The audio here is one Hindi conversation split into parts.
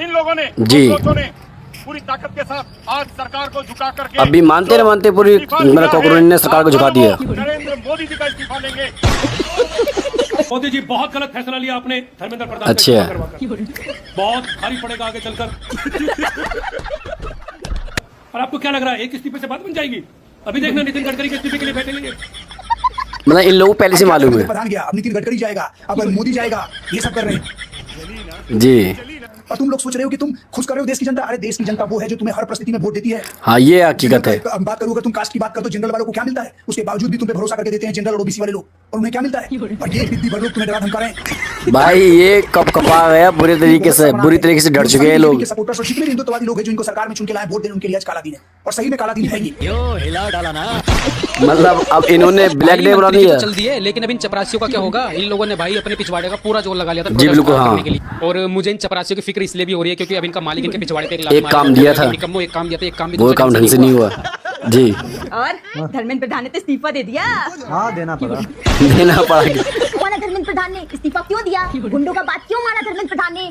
इन लोगों ने जी पूरी ताकत के साथ आज सरकार को झुका करके अभी मानते न मानते पूरी मेरा कॉकरोच ने सरकार को झुका दिया। नरेंद्र मोदी जी का इस्तीफा लेंगे। मोदी जी बहुत गलत फैसला लिया आपने धर्मेंद्र प्रधान अच्छा बहुत भारी पड़ेगा आगे चलकर। और आपको क्या लग रहा है एक इस्तीफे से बात बन जाएगी? अभी देखना नितिन गडकरी के इस्तीफे के लिए बैठेंगे। मतलब इन लोगों को पहले से मालूम है। प्रधान गया, अब नितिन गडकरी जाएगा, अब मोदी जाएगा, ये सब कर रहे हैं जी। और तुम लोग सोच रहे हो कि तुम खुश कर रहे हो देश की जनता। अरे देश की जनता वो है जो तुम्हें हर परिस्थिति में वोट देती है। हाँ ये हकीकत है। बात करूँ अगर तुम कास्ट की बात कर तो जनरल वालों को क्या मिलता है? उसके बावजूद भी तुम पे भरोसा करके देते हैं जनरल और ओबीसी वाले लोग, और उन्हें क्या मिलता है? और ये इतनी बड़े लोग तुम्हें डरा धमका रहे हैं। भाई ये कब कपा गया बुरी तरीके से डर चुके हैं लोग। सपोर्टर्स और जितने भी हिंदुत्ववादी लोग हैं जो इनको सरकार में चुन के लाए वोट देने, उनके लिए आज काला दिन है, और सही में काला दिन है ये। हिला डाला ना। मतलब अब इन्होंने ब्लैक डे बना दिया। चल दिए, लेकिन अब इन चपरासियों का क्या होगा? इन लोगों ने भाई अपने पिछवाड़े का पूरा जोर लगा लिया था जी बिल्कुल हाँ। करने के लिए। और मुझे इन चपरासियों की फिक्र इसलिए भी हो रही है क्योंकि अब इनका मालिक इनके पिछवाड़े पे एक काम दिया था, एक काम दिया था, एक काम भी वो काम ढंग से नहीं हुआ जी। और धर्मेंद्र प्रधान ने तो इस्तीफा दे दिया। हाँ देना पड़ा धर्मेंद्र प्रधान ने इस्तीफा क्यों दिया? गुंडों का बात क्यों माना धर्मेंद्र प्रधान ने?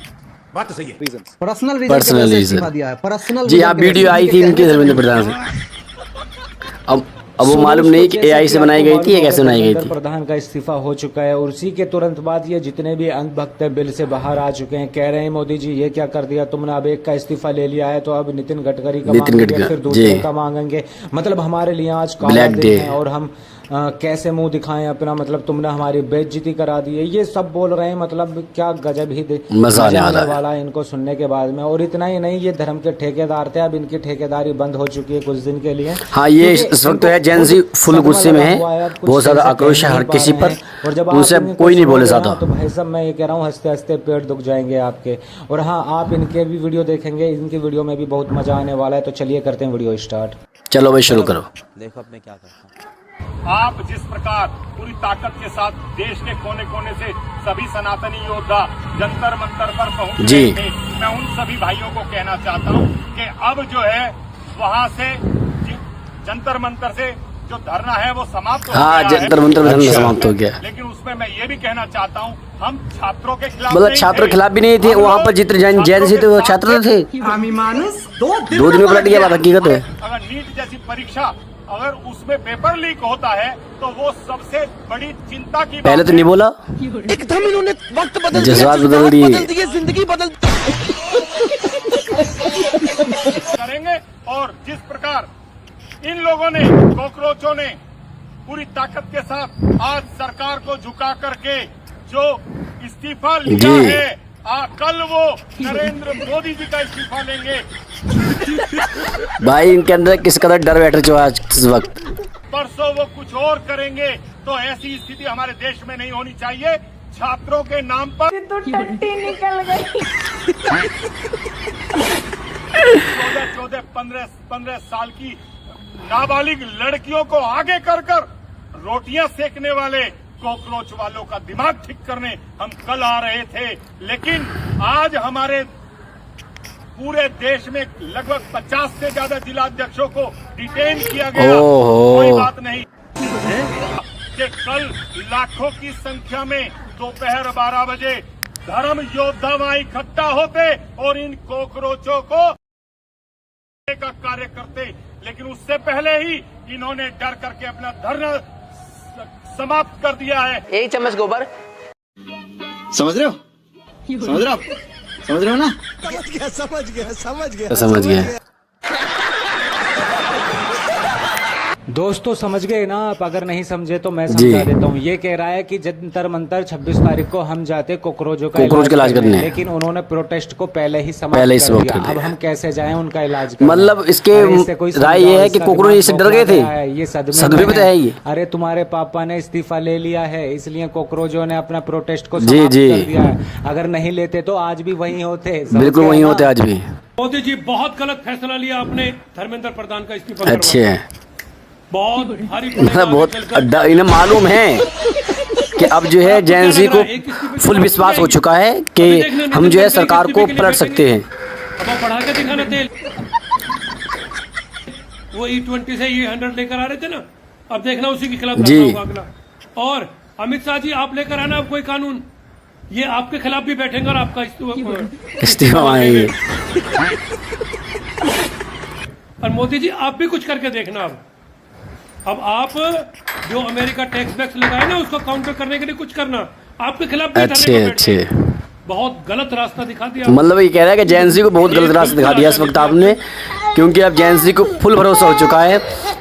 बात तो सही है। पर्सनल रीजन जी। आप वीडियो आई थी इनके धर्मेंद्र प्रधान से। अब वो मालूम नहीं कि एआई से बनाई गई थी या कैसे बनाई गई थी। प्रधान का इस्तीफा हो चुका है और उसी के तुरंत बाद ये जितने भी अंधभक्त बिल से बाहर आ चुके हैं कह रहे हैं मोदी जी ये क्या कर दिया तुमने, अब एक का इस्तीफा ले लिया है तो अब नितिन गडकरी का मांगेंगे, फिर दूसरे का मांगेंगे। मतलब हमारे लिए आज काला दिन है और हम कैसे मुंह दिखाएं अपना, मतलब तुमने हमारी बेइज्जती करा दी है, ये सब बोल रहे हैं। मतलब क्या गजब ही मजा आने वाला है इनको सुनने के बाद में। और इतना ही नहीं, ये धर्म के ठेकेदार थे, अब इनकी ठेकेदारी बंद हो चुकी है कुछ दिन के लिए। हाँ ये इस वक्त तो है जेंजी फुल गुस्से में है, बहुत ज्यादा आक्रोश है हर किसी पर, और जब उनसे कोई नहीं बोले ज्यादा। तो भाई साहब मैं ये कह रहा हूँ हंसते हंसते पेट दुख जाएंगे आपके। और हाँ आप इनके भी वीडियो देखेंगे, इनकी वीडियो में भी बहुत मजा आने वाला है। तो चलिए करते हैं वीडियो स्टार्ट। चलो भाई शुरू करो। देखो अब मैं क्या करता हूँ। आप जिस प्रकार पूरी ताकत के साथ देश के कोने कोने से सभी सनातनी योद्धा जंतर मंतर पर पहुंच रहे थे, मैं उन सभी भाइयों को कहना चाहता हूं कि अब जो है वहां से जंतर मंतर से जो धरना है वो समाप्त हो गया है। जंतर मंतर में धरना समाप्त हो गया। लेकिन उसमें मैं ये भी कहना चाहता हूँ हम छात्रों के खिलाफ मतलब छात्रों के खिलाफ भी नहीं थे वहाँ पर, जितने जैन थे वो छात्र थे। 2 दिन में पलट गया, बात हकीकत है। अगर नीट जैसी परीक्षा अगर उसमें पेपर लीक होता है तो वो सबसे बड़ी चिंता की पहले तो नहीं बोला, एकदम इन्होंने वक्त बदल जज्बात बदल दिए, जिंदगी बदल करेंगे। और जिस प्रकार इन लोगों ने कॉकरोचों ने पूरी ताकत के साथ आज सरकार को झुका करके जो इस्तीफा लिया है, कल वो नरेंद्र मोदी जी का इस्तीफा लेंगे। भाई इनके अंदर किस कदर डर बैठ रहा है इस वक्त। परसों वो कुछ और करेंगे, तो ऐसी स्थिति हमारे देश में नहीं होनी चाहिए। छात्रों के नाम पर तो टट्टी निकल गई। 14-15 साल की नाबालिग लड़कियों को आगे कर रोटियां सेकने वाले कॉकरोच वालों का दिमाग ठीक करने हम कल आ रहे थे, लेकिन आज हमारे पूरे देश में लगभग 50 से ज्यादा जिलाध्यक्षों को डिटेन किया गया। कोई बात नहीं कि कल लाखों की संख्या में दोपहर 12 बजे धर्म योद्धा वहां इकट्ठा होते और इन कॉकरोचों को का कार्य करते, लेकिन उससे पहले ही इन्होंने डर करके अपना धरना समाप्त कर दिया है। 1 चम्मच गोबर। समझ रहे हो? समझ रहे हो? समझ रहे हो ना? समझ गया। दोस्तों समझ गए ना आप? अगर नहीं समझे तो मैं समझा देता हूँ। ये कह रहा है कि जंतर मंतर 26 तारीख को हम जाते कोकरोचों का इलाज करने, लेकिन उन्होंने प्रोटेस्ट को पहले ही समाप्त कर दिया। अब हम कैसे जाएं उनका इलाज करने? मतलब इसके राय ये है कि कोकरोच इससे डर गए थे, ये सदमे में है ये। अरे तुम्हारे पापा ने इस्तीफा ले लिया है, इसलिए कोकरोचों ने अपना प्रोटेस्ट को समाप्त कर दिया है। अगर नहीं लेते तो आज भी वही होते, बिल्कुल वही होते आज भी। मोदी जी बहुत गलत फैसला लिया आपने धर्मेंद्र प्रधान का इस्तीफा। अच्छे बहुत भारी बहुत इन्हें मालूम है कि अब जो है जेएनसी को फुल विश्वास हो चुका है कि हम जो है सरकार को पलट सकते हैं। अब बढ़ा के दिखाना तेल, वो E20 से E100 लेकर आ रहे थे ना, अब देखना उसी के खिलाफ जी। अगला। और अमित शाह जी आप लेकर आना अब कोई कानून, ये आपके खिलाफ भी बैठेंगे और आपका इस्तीफा मांगेंगे। और मोदी जी आप भी कुछ करके देखना। अब आप जो अमेरिका टैक्स वैक्स लगाए ना उसको काउंटर करने के लिए कुछ करना। आपके खिलाफ भी अच्छे बहुत गलत रास्ता दिखा दिया। मतलब ये कह रहा है कि जेएनसी को बहुत गलत रास्ता दिखा दिया इस वक्त आपने, क्योंकि अब जेएनसी को फुल भरोसा हो चुका है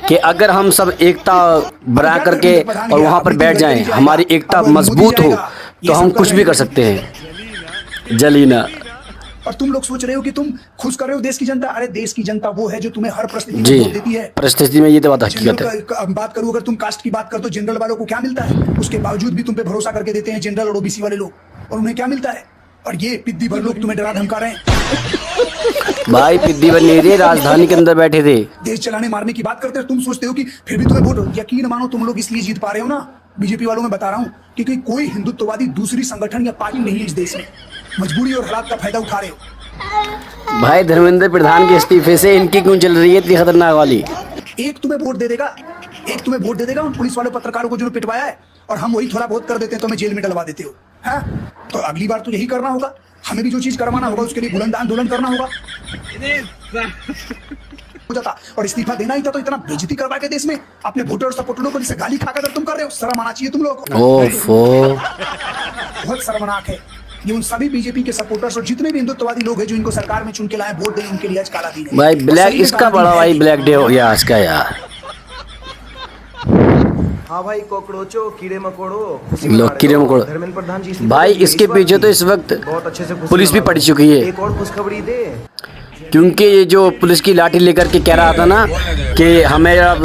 कि अगर हम सब एकता बना करके और वहां पर बैठ जाएं, हमारी एकता मजबूत हो तो हम कुछ भी कर सकते हैं। जलीना। और तुम लोग सोच रहे हो कि तुम खुश कर रहे हो देश की जनता। अरे देश की जनता वो है जो तुम्हें हर परिस्थिति में वोट देती है। परिस्थिति में ये तो बात हकीकत है। बात करूं अगर तुम कास्ट की बात कर तो जनरल वालों को क्या मिलता है, उसके बावजूद भी तुम पे भरोसा करके देते हैं जनरल और ओबीसी वाले लोग, और उन्हें क्या मिलता है। और ये पिद्दी भर लोग तुम्हें डरा धमका रहे हैं। भाई पिद्दी भर नहीं रहे, राजधानी के अंदर बैठे थे। देश चलाने मारने की बात करते हो, तुम सोचते हो कि फिर भी तुम्हें वोट। यकीन मानो तुम लोग इसलिए जीत पा रहे हो ना, बीजेपी वालों में बता रहा हूँ, क्योंकि कोई हिंदुत्ववादी दूसरी संगठन या पार्टी नहीं है इस देश में। मजबूरी और हालात का फायदा उठा रहे हो। भाई धर्मेंद्र प्रधान के इस्तीफे से इनकी क्यों चल रही है इतनी खतरनाक वाली। एक तुम्हें वोट दे देगा, एक तुम्हें वोट दे देगा उन पुलिस वाले पत्रकारों को जो पिटवाया है, और हम वही थोड़ा बहुत कर देते हैं तो हमें जेल में डलवा देते हो। हाँ, तो अगली बार तो यही करना होगा, हमें भी जो चीज करवाना होगा उसके लिए बुलंद आंदोलन करना होगा। हो जाता और इस्तीफा देना ही था तो इतना बेइज्जती करवा के देश में अपने वोटर और सपोर्टरों को गाली खाकर अगर तुम कर रहे हो, शर्म आना चाहिए तुम लोगों को। बहुत शर्मनाक है ये उन सभी बीजेपी के सपोर्टर्स और जितने भी हिंदुत्ववादी लोग हैं जो इनको सरकार में चुन के लाए वोट देने, उनके लिए आज काला दिन है। भाई ब्लैक इसका बड़ा भाई ब्लैक डे हो गया आज का यार। हाँ भाई कॉकरोचो कीड़े मकोड़ो लोग कीड़े मकोड़ो धर्मेंद्र प्रधान जी भाई इसके पीछे तो इस वक्त बहुत अच्छे से पुलिस भी पड़ चुकी है। एक और खुशखबरी दे, क्योंकि ये जो पुलिस की लाठी लेकर के कह रहा था ना कि हमें अब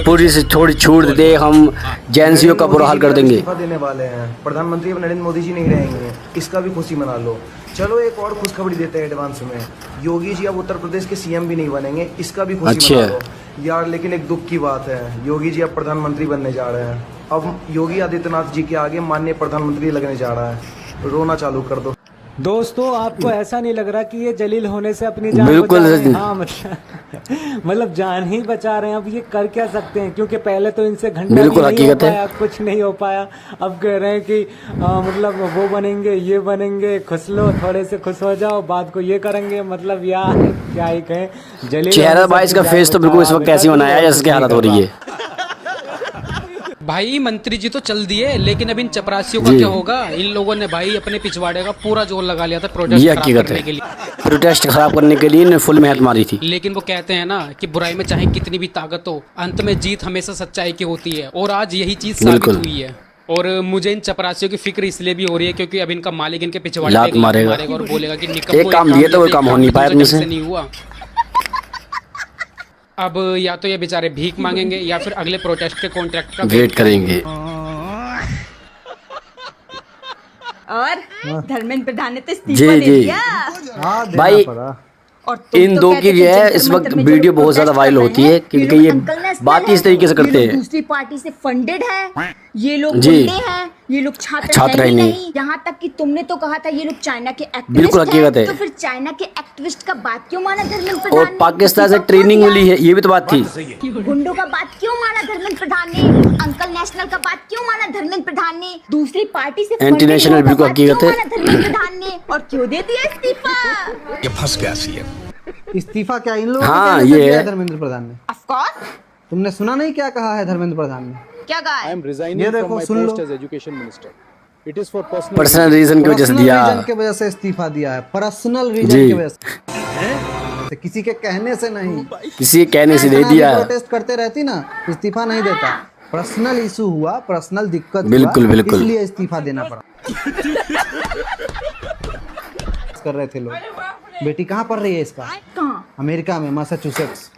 पुलिस थोड़ी छूट दे, हम जेएनसीओ का बुरा हाल कर देंगे। इस्तीफा देने वाले हैं प्रधानमंत्री अब नरेंद्र मोदी जी नहीं रहेंगे, इसका भी खुशी मना लो। चलो एक और खुशखबरी देते हैं एडवांस में, योगी जी अब उत्तर प्रदेश के सीएम भी नहीं बनेंगे, इसका भी खुशी मना लो यार। लेकिन एक दुख की बात है, योगी जी अब प्रधानमंत्री बनने जा रहे हैं। अब योगी आदित्यनाथ जी के आगे माननीय प्रधानमंत्री लगने जा रहा है। रोना चालू कर दो। दोस्तों आपको ऐसा नहीं लग रहा कि ये जलील होने से अपनी जान बिल्कुल बचा रहे हैं? हाँ मतलब जान ही बचा रहे हैं। अब ये कर क्या सकते हैं, क्योंकि पहले तो इनसे घंटा नहीं हो पाया, कुछ नहीं हो पाया। अब कह रहे हैं कि मतलब वो बनेंगे, ये बनेंगे, खुश लो, थोड़े से खुश हो जाओ, बात को ये करेंगे। मतलब यार क्या ही कहें। जलील चेहरा भाई इसका फेस तो बिल्कुल इस वक्त कैसी बनाया है जैसे हालत हो रही है। भाई मंत्री जी तो चल दिए, लेकिन अब इन चपरासियों का क्या होगा। इन लोगों ने भाई अपने पिछवाड़े का पूरा जोर लगा लिया था प्रोटेस्ट खराब करने के लिए। प्रोटेस्ट खराब करने के लिए फुल मेहनत मारी थी। लेकिन वो कहते हैं ना कि बुराई में चाहे कितनी भी ताकत हो, अंत में जीत हमेशा सच्चाई की होती है, और आज यही चीज साबित हुई है। और मुझे इन चपरासियों की फिक्र इसलिए भी हो रही है क्योंकि अब इनका मालिक इनके पिछवाड़े पे मारेगा और बोलेगा कि एक काम दिए तो वो काम हो नहीं पाया तुमसे। नहीं हुआ। अब या तो ये बेचारे भीख मांगेंगे या फिर अगले प्रोटेस्ट के कॉन्ट्रैक्ट का वेट करेंगे। और धर्मेंद्र प्रधान ने तो इस्तीफा दे दिया भाई। और इन दो की जो है इस वक्त वीडियो बहुत ज्यादा वायरल होती है, क्योंकि ये बात इस तरीके से करते हैं। दूसरी पार्टी से फंडेड है ये लोग, गुंडे हैं ये लोग, छात्र ही नहीं। यहाँ तक कि तुमने तो कहा था ये लोग चाइना के एक्टिविस्ट बिल्कुल हकीकत है। तो फिर चाइना के एक्टिविस्ट का बात क्यों माना धर्मेंद्र प्रधान और पाकिस्तान से ट्रेनिंग मिली है, ये भी तो बात थी। गुंडों का बात क्यों माना धर्मेंद्र प्रधान ने, अंकल नेशनल का बात क्यों माना धर्मेंद्र प्रधान ने, दूसरी पार्टी से एंटी नेशनल बिल्कुल हकीकत है धर्मेंद्र प्रधान ने, और क्यों दे दिया इस्तीफा। ये फंस गया सीएम। इस्तीफा क्या इन लोगों हाँ, ये है धर्मेंद्र प्रधान ने। ऑफ कोर्स तुमने सुना नहीं क्या कहा है धर्मेंद्र प्रधान ने? क्या कहा है? ये देखो सुन लो, पर्सनल रीजन की वजह से दिया, रीजन की वजह से इस्तीफा दिया है। पर्सनल रीजन की वजह से, किसी के कहने से नहीं, किसी के कहने से दे दिया। प्रोटेस्ट करते रहती ना, इस्तीफा नहीं देता। पर्सनल इशू हुआ, पर्सनल दिक्कत बिल्कुल हुआ, बिल्कुल इसलिए इस्तीफा देना पड़ा। कर रहे थे लोग। बेटी कहाँ पढ़ रही है इसका? कहाँ? अमेरिका में, मैसाचुसेट्स।